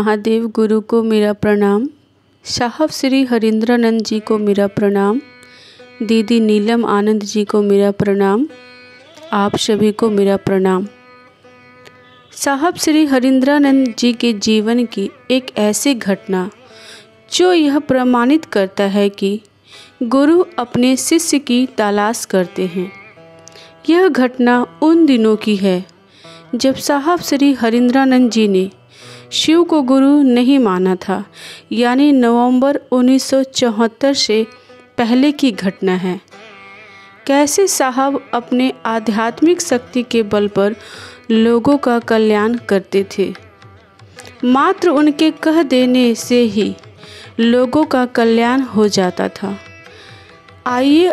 महादेव गुरु को मेरा प्रणाम। साहब श्री हरिंद्रानंद जी को मेरा प्रणाम। दीदी नीलम आनंद जी को मेरा प्रणाम। आप सभी को मेरा प्रणाम। साहब श्री हरिंद्रानंद जी के जीवन की एक ऐसी घटना जो यह प्रमाणित करता है कि गुरु अपने शिष्य की तलाश करते हैं। यह घटना उन दिनों की है जब साहब श्री हरिंद्रानंद जी ने शिव को गुरु नहीं माना था, यानी नवंबर 1974 से पहले की घटना है। कैसे साहब अपने आध्यात्मिक शक्ति के बल पर लोगों का कल्याण करते थे। मात्र उनके कह देने से ही लोगों का कल्याण हो जाता था। आइए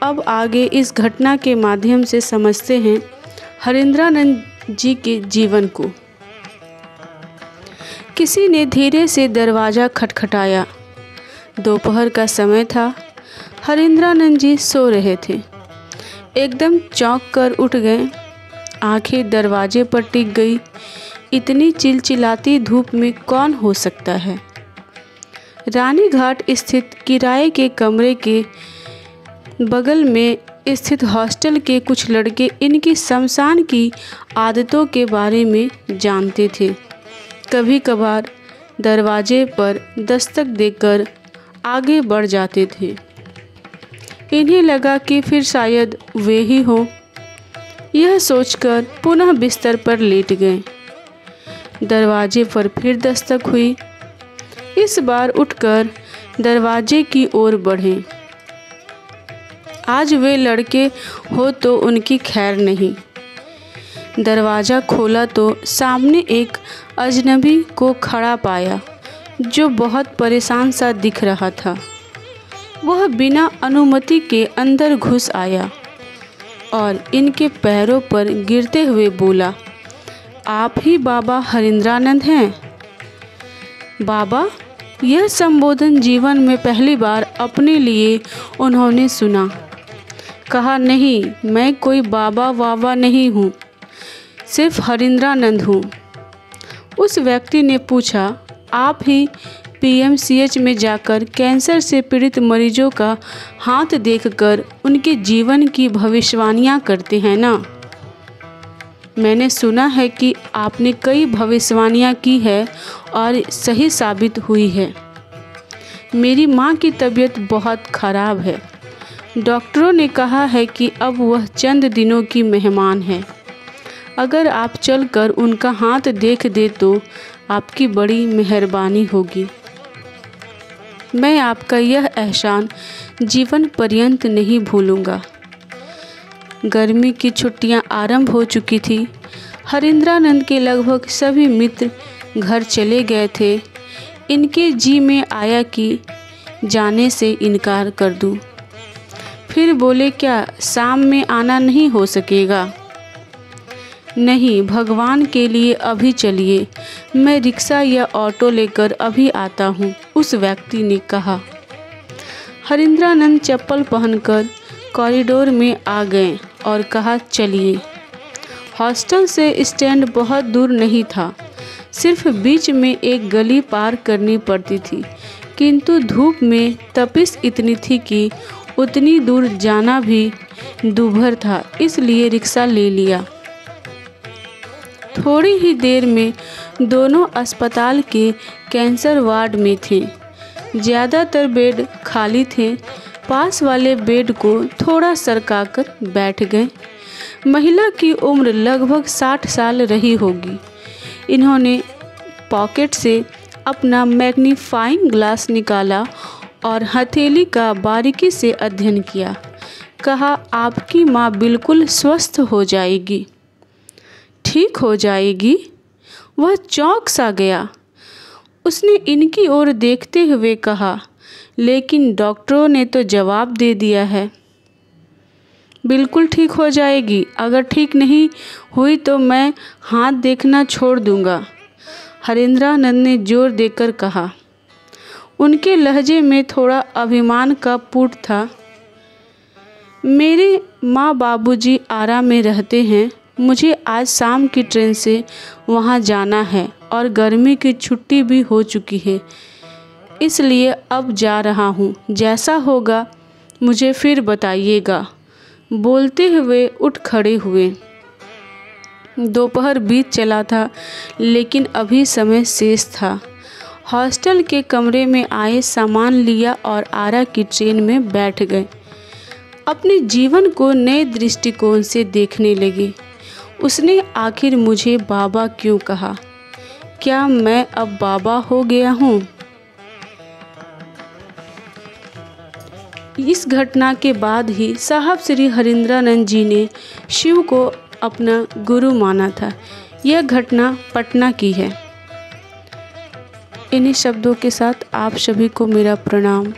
अब आगे इस घटना के माध्यम से समझते हैं हरिंद्रानंद जी के जीवन को। किसी ने धीरे से दरवाज़ा खटखटाया। दोपहर का समय था। हरिंद्रानंद जी सो रहे थे। एकदम चौंक कर उठ गए। आंखें दरवाजे पर टिक गई। इतनी चिलचिलाती धूप में कौन हो सकता है। रानी घाट स्थित किराए के कमरे के बगल में स्थित हॉस्टल के कुछ लड़के इनकी शमशान की आदतों के बारे में जानते थे। कभी कभार दरवाजे पर दस्तक देकर आगे बढ़ जाते थे। इन्हें लगा कि फिर शायद वे ही हों। यह सोचकर पुनः बिस्तर पर लेट गए। दरवाजे पर फिर दस्तक हुई। इस बार उठकर दरवाजे की ओर बढ़े। आज वे लड़के हो तो उनकी खैर नहीं। दरवाज़ा खोला तो सामने एक अजनबी को खड़ा पाया जो बहुत परेशान सा दिख रहा था। वह बिना अनुमति के अंदर घुस आया और इनके पैरों पर गिरते हुए बोला, आप ही बाबा हरिंद्रानंद हैं? बाबा, यह संबोधन जीवन में पहली बार अपने लिए उन्होंने सुना। कहा, नहीं, मैं कोई बाबा वाबा नहीं हूँ, सिर्फ हरिंद्रानंद हूँ। उस व्यक्ति ने पूछा, आप ही पीएमसीएच में जाकर कैंसर से पीड़ित मरीजों का हाथ देखकर उनके जीवन की भविष्यवाणियाँ करते हैं ना? मैंने सुना है कि आपने कई भविष्यवाणियाँ की है और सही साबित हुई है। मेरी माँ की तबीयत बहुत खराब है। डॉक्टरों ने कहा है कि अब वह चंद दिनों की मेहमान है। अगर आप चलकर उनका हाथ देख दे तो आपकी बड़ी मेहरबानी होगी। मैं आपका यह एहसान जीवन पर्यंत नहीं भूलूंगा। गर्मी की छुट्टियां आरंभ हो चुकी थी। हरिंद्रानंद के लगभग सभी मित्र घर चले गए थे। इनके जी में आया कि जाने से इनकार कर दूं। फिर बोले, क्या शाम में आना नहीं हो सकेगा? नहीं, भगवान के लिए अभी चलिए, मैं रिक्शा या ऑटो लेकर अभी आता हूँ, उस व्यक्ति ने कहा। हरिंद्रानंद चप्पल पहनकर कॉरिडोर में आ गए और कहा, चलिए। हॉस्टल से स्टैंड बहुत दूर नहीं था, सिर्फ बीच में एक गली पार करनी पड़ती थी, किंतु धूप में तपिश इतनी थी कि उतनी दूर जाना भी दूभर था, इसलिए रिक्शा ले लिया। थोड़ी ही देर में दोनों अस्पताल के कैंसर वार्ड में थे। ज़्यादातर बेड खाली थे। पास वाले बेड को थोड़ा सरकाकर बैठ गए। महिला की उम्र लगभग 60 साल रही होगी। इन्होंने पॉकेट से अपना मैग्नीफाइंग ग्लास निकाला और हथेली का बारीकी से अध्ययन किया। कहा, आपकी माँ बिल्कुल स्वस्थ हो जाएगी। ठीक हो जाएगी? वह चौंक सा गया। उसने इनकी ओर देखते हुए कहा, लेकिन डॉक्टरों ने तो जवाब दे दिया है। बिल्कुल ठीक हो जाएगी। अगर ठीक नहीं हुई तो मैं हाथ देखना छोड़ दूंगा, हरिंद्रानंद ने जोर देकर कहा। उनके लहजे में थोड़ा अभिमान का पुट था। मेरे माँ बाबूजी आरा में रहते हैं, मुझे आज शाम की ट्रेन से वहाँ जाना है और गर्मी की छुट्टी भी हो चुकी है, इसलिए अब जा रहा हूँ। जैसा होगा मुझे फिर बताइएगा। बोलते हुए उठ खड़े हुए। दोपहर बीत चला था, लेकिन अभी समय शेष था। हॉस्टल के कमरे में आए, सामान लिया और आरा की ट्रेन में बैठ गए। अपने जीवन को नए दृष्टिकोण से देखने लगे। उसने आखिर मुझे बाबा क्यों कहा? क्या मैं अब बाबा हो गया हूँ? इस घटना के बाद ही साहब श्री हरिंद्रानंद जी ने शिव को अपना गुरु माना था। यह घटना पटना की है। इन्हीं शब्दों के साथ आप सभी को मेरा प्रणाम।